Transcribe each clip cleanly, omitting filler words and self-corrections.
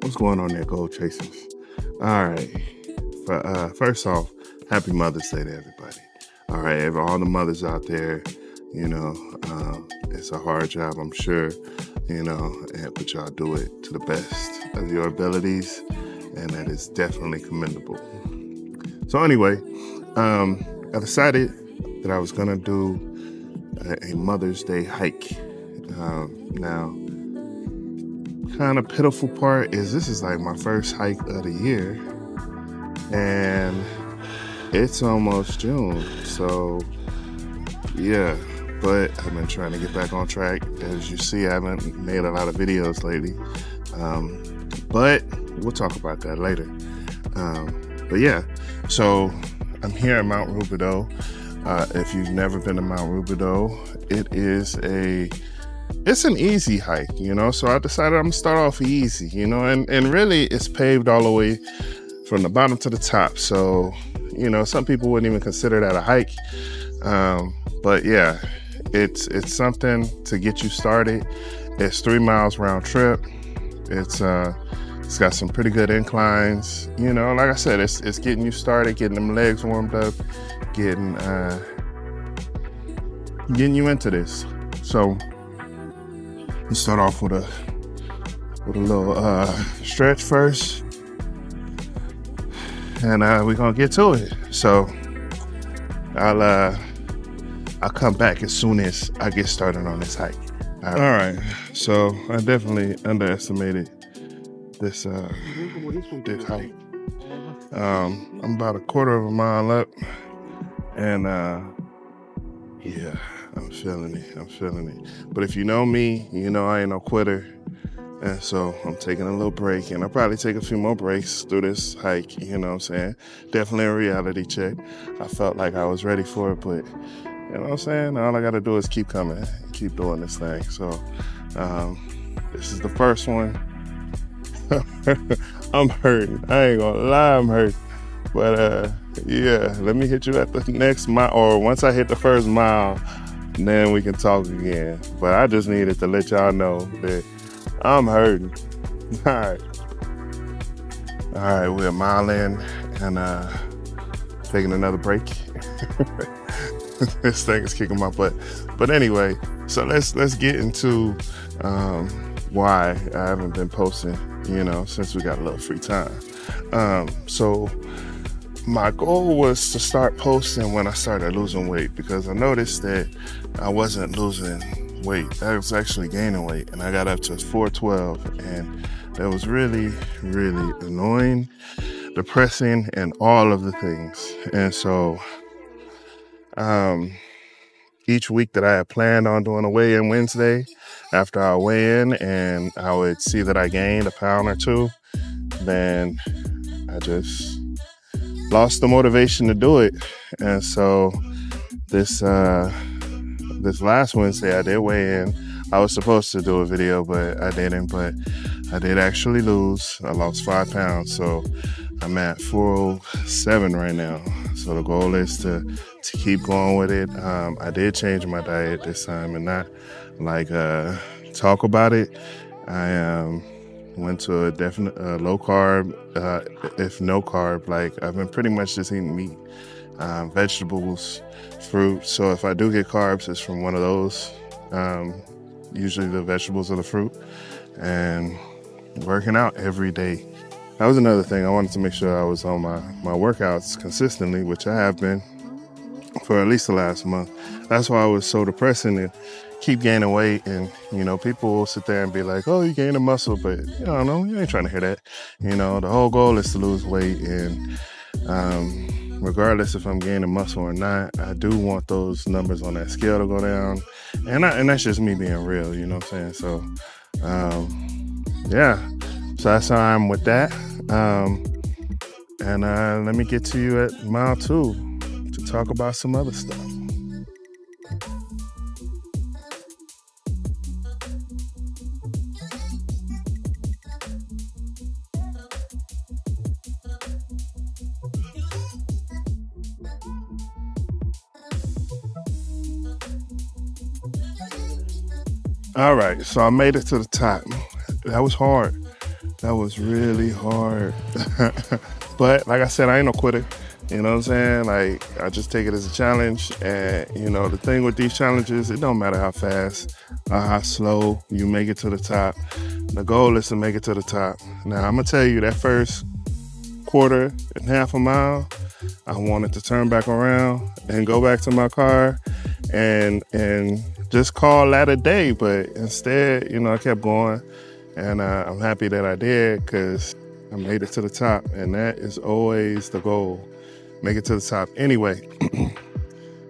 What's going on there, gold chasers? All right. First off, happy Mother's Day to everybody. All right, all the mothers out there, it's a hard job, I'm sure, but y'all do it to the best of your abilities, and that is definitely commendable. So anyway, I decided that I was gonna do a Mother's Day hike. Now, kind of pitiful part is this is like my first hike of the year, and it's almost June, so yeah, but I've been trying to get back on track. As you see, I haven't made a lot of videos lately, but we'll talk about that later. But yeah, so I'm here at Mount Rubidoux. If you've never been to Mount Rubidoux, it's an easy hike, so I decided I'm gonna start off easy, and really it's paved all the way from the bottom to the top. So, some people wouldn't even consider that a hike. But yeah, it's something to get you started. It's 3 miles round trip. It's got some pretty good inclines. Like I said, it's getting you started, getting them legs warmed up, getting you into this. So let's start off with a little stretch first, and we're gonna get to it. So I'll come back as soon as I get started on this hike. All right. So I definitely underestimated this hike. I'm about a quarter of a mile up, and yeah, I'm feeling it. But if you know me, I ain't no quitter. And so I'm taking a little break, and I'll probably take a few more breaks through this hike, Definitely a reality check. I felt like I was ready for it, but all I got to do is keep coming, keep doing this thing. So this is the first one. I'm hurting. I ain't gonna lie, I'm hurting. But yeah, let me hit you at the next mile, or once I hit the first mile, then we can talk again. But I just needed to let y'all know that I'm hurting. All right, we're a mile in, and taking another break. This thing is kicking my butt. But anyway, so let's get into why I haven't been posting, since we got a little free time. So my goal was to start posting when I started losing weight, because I noticed that I wasn't losing weight. I was actually gaining weight, and I got up to 412, and that was really, really annoying, depressing, and all of the things. And so each week that I had planned on doing a weigh-in Wednesday, after I weigh in and I would see that I gained a pound or two, then I just lost the motivation to do it. And so this last Wednesday I did weigh in. I was supposed to do a video, but I didn't. But I did actually lose. I lost 5 pounds, so I'm at 407 right now. So the goal is to keep going with it. I did change my diet this time, and not like talk about it. I went to a definite low carb, if no carb. Like, I've been pretty much just eating meat, vegetables, fruit. So if I do get carbs, it's from one of those. Usually the vegetables or the fruit, and working out every day. That was another thing. I wanted to make sure I was on my workouts consistently, which I have been for at least the last month. That's why I was so depressing to keep gaining weight. And, people will sit there and be like, oh, you gaining muscle, but no, you ain't trying to hear that. The whole goal is to lose weight. And regardless if I'm gaining muscle or not, I do want those numbers on that scale to go down. And that's just me being real, you know what I'm saying? So, yeah. So that's how I'm with that. And let me get to you at mile 2 to talk about some other stuff. All right, so I made it to the top. That was hard. That was really hard. But like I said, I ain't no quitter. You know what I'm saying? Like, I just take it as a challenge. And, you know, the thing with these challenges, it don't matter how fast or how slow you make it to the top. The goal is to make it to the top. Now, I'm going to tell you that first quarter and half a mile, I wanted to turn back around and go back to my car and just call that a day. But instead, you know, I kept going. And I'm happy that I did because I made it to the top. And that is always the goal. Make it to the top. Anyway,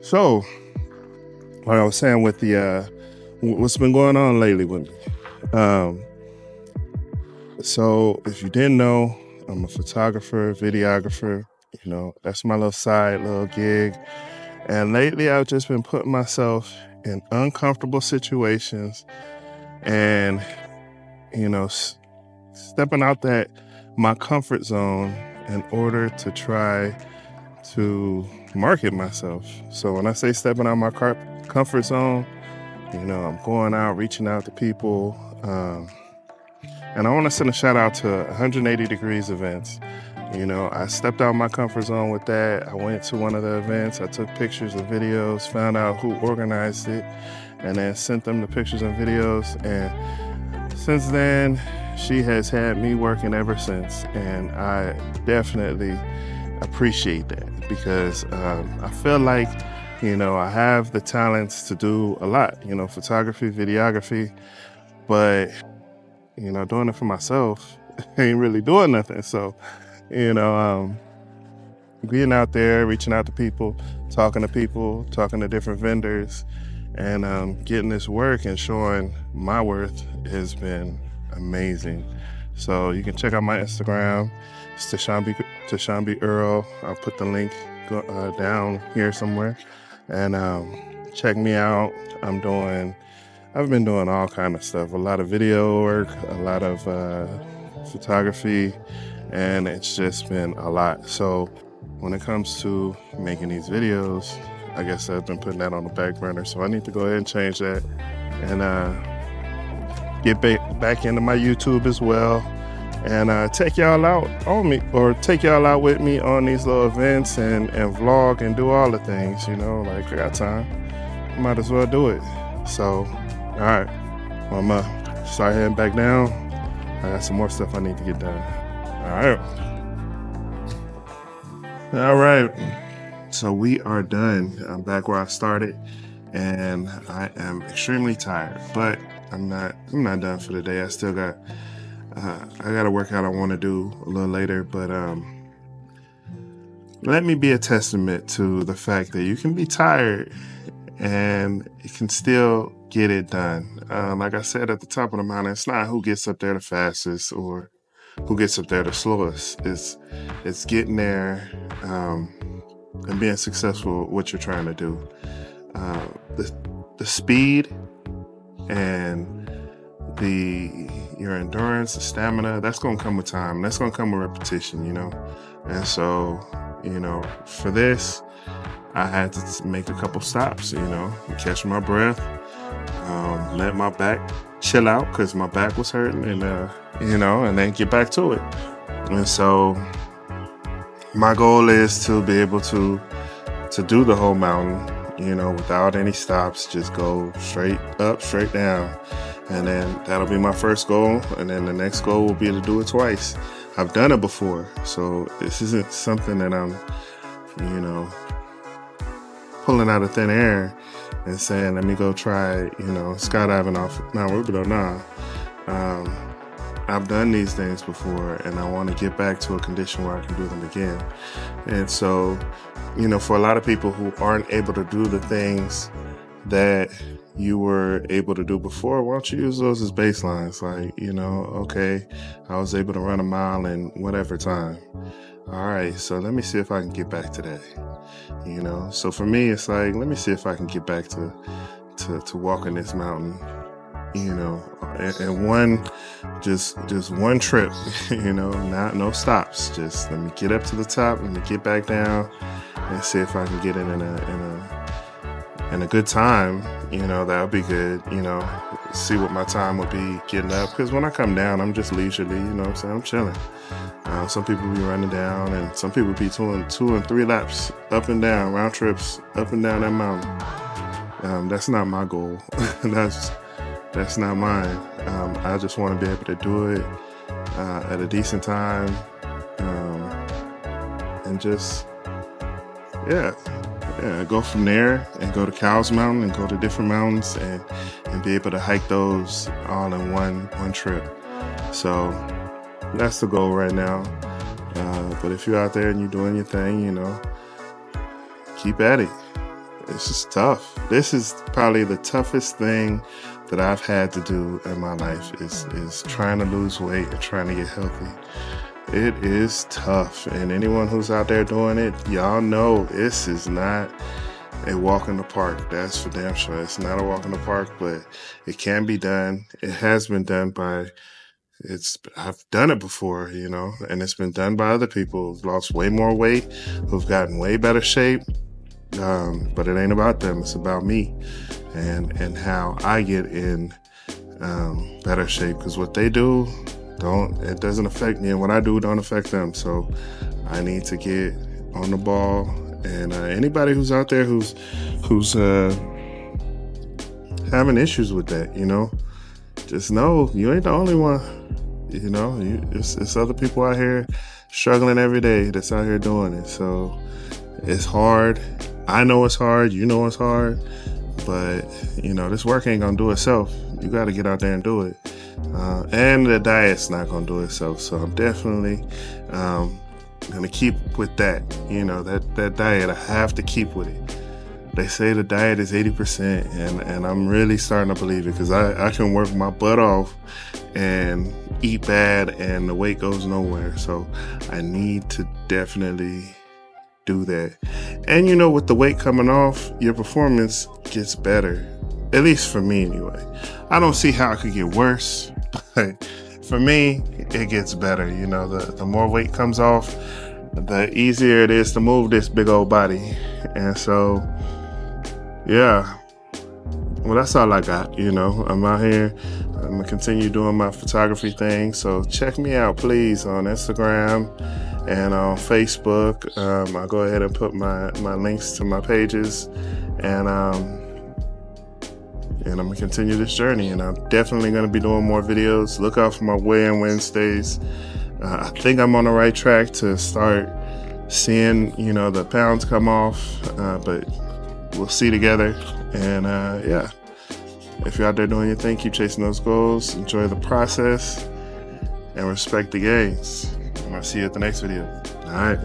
so what I was saying with the what's been going on lately with me. So if you didn't know, I'm a photographer, videographer. You know, that's my little gig. And lately I've just been putting myself in uncomfortable situations and, you know, stepping out my comfort zone in order to try to market myself. So when I say stepping out my comfort zone, you know, I'm going out, reaching out to people. And I want to send a shout out to 180 Degrees events. You know, I stepped out my comfort zone with that. I went to one of the events. I took pictures and videos, found out who organized it, and then sent them the pictures and videos. And since then, she has had me working ever since. And I definitely appreciate that because I feel like, you know, I have the talents to do a lot, you know, photography, videography, but, you know, doing it for myself ain't really doing nothing. So, you know, being out there, reaching out to people, talking to different vendors, and getting this work and showing my worth has been amazing. So you can check out my Instagram. It's tashombeearl. I'll put the link down here somewhere. And check me out. I've been doing all kind of stuff. A lot of video work, a lot of photography, and it's just been a lot. So when it comes to making these videos, I guess I've been putting that on the back burner. So I need to go ahead and change that and get back into my YouTube as well. And take y'all out on me, or take y'all out with me on these little events and vlog and do all the things, you know, like I got time. Might as well do it. So, all right, well, I'm gonna start heading back down. I got some more stuff I need to get done. All right. So we are done. I'm back where I started, and I am extremely tired, but I'm not done for the day. I still got I got a workout I want to do a little later, but let me be a testament to the fact that you can be tired and you can still get it done. Like I said at the top of the mountain, it's not who gets up there the fastest or who gets up there the slowest. It's getting there and being successful at what you're trying to do. The speed and your endurance, the stamina, that's going to come with time. That's going to come with repetition, you know? And so, you know, for this, I had to make a couple stops, you know, catch my breath, let my back chill out because my back was hurting, and, you know, and then get back to it. And so my goal is to be able to do the whole mountain, you know, without any stops, just go straight up, straight down. And then that'll be my first goal. And then the next goal will be to do it twice. I've done it before. So this isn't something that I'm, you know, pulling out of thin air and saying, let me go try, you know, skydiving off Mount Rubidoux. Nah. I've done these things before, and I want to get back to a condition where I can do them again. And so, you know, for a lot of people who aren't able to do the things that you were able to do before, why don't you use those as baselines? Like, you know, okay, I was able to run a mile in whatever time. All right, so let me see if I can get back to that. You know, so for me, it's like, let me see if I can get back to walking this mountain, you know, and just one trip, you know, no stops. Just let me get up to the top, let me get back down, and see if I can get it in a good time. You know, that would be good. You know, see what my time would be getting up, because when I come down, I'm just leisurely, you know what I'm saying? I'm chilling. Some people be running down, and some people be doing 2 and 3 laps up and down, round trips up and down that mountain. That's not my goal. That's not mine. I just want to be able to do it at a decent time, and just go from there and go to Cowles Mountain and go to different mountains and be able to hike those all in one trip. So that's the goal right now. But if you're out there and you're doing your thing, you know, keep at it. It's just tough. This is probably the toughest thing that I've had to do in my life is trying to lose weight and trying to get healthy. It is tough, and anyone who's out there doing it, y'all know this is not a walk in the park. That's for damn sure. It's not a walk in the park, but it can be done. It has been done I've done it before, you know, and it's been done by other people who've lost way more weight, who've gotten way better shape. But it ain't about them. It's about me and how I get in better shape, because what they do it doesn't affect me, and what I do don't affect them. So I need to get on the ball, and anybody who's out there who's having issues with that, you know, just know you ain't the only one. You know, it's other people out here struggling every day that's out here doing it. So it's hard. I know it's hard. You know it's hard. But, you know, this work ain't going to do itself. You got to get out there and do it. And the diet's not going to do itself. So I'm definitely going to keep with that. You know, that diet, I have to keep with it. They say the diet is 80%, and I'm really starting to believe it, because I can work my butt off and eat bad and the weight goes nowhere. So I need to definitely do that. And you know, with the weight coming off, your performance gets better. At least for me anyway. I don't see how it could get worse, but for me, it gets better. You know, the more weight comes off, the easier it is to move this big old body. And so, yeah. Well, that's all I got, you know. I'm out here. I'm going to continue doing my photography thing. So check me out, please, on Instagram and on Facebook. I'll go ahead and put my links to my pages. And I'm going to continue this journey. And I'm definitely going to be doing more videos. Look out for my weigh-in Wednesdays. I think I'm on the right track to start seeing, you know, the pounds come off. But we'll see together. And yeah, if you're out there doing your thing, keep chasing those goals, enjoy the process, and respect the gains. And I'll see you at the next video. All right.